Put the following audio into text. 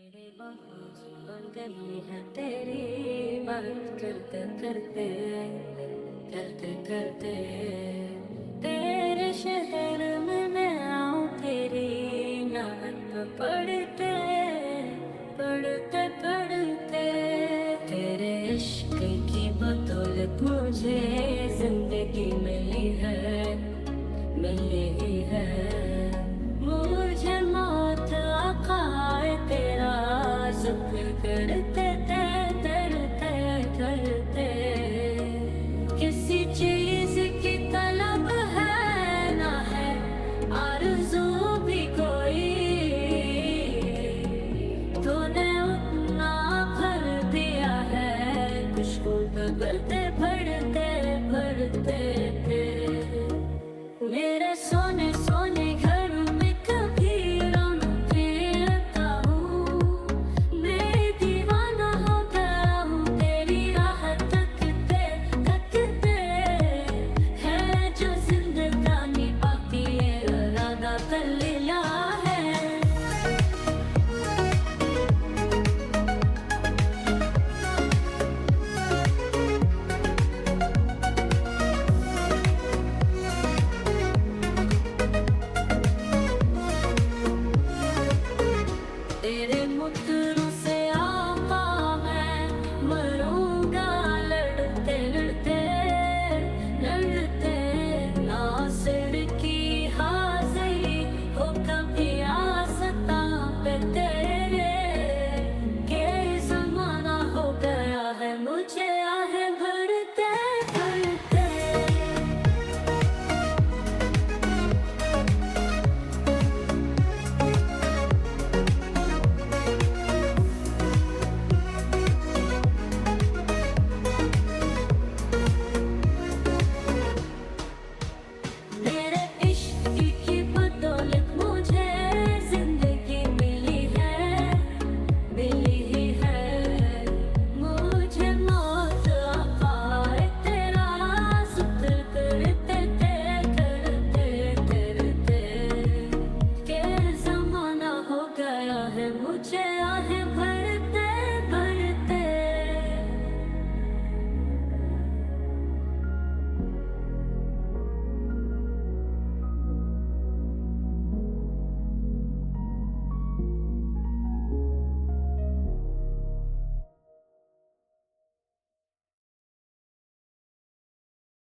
मेरे बहुत बन गई है तेरी बात करते करते करते करते। तेरे शहर में मैं आऊं तेरी नात पढ़ते पढ़ते पढ़ते। तेरे इश्क की बदौलत मुझे जिंदगी मिली है मुझे मौत आकाए तेरा जिक्र करते करते करते। किसी चीज की तलब है ना है आरज़ू भी कोई, तूने उतना भर दिया है कुछ को बदलते बढ़ते बढ़ते। मेरे सोने सोने घर में कभी रौनक आता हूँ, मैं दीवाना हो गया हूँ तेरी राह तकते तकते। है जो जिंदगानी बाकी ये इरादा कर लिया है। तेरे मुद्दों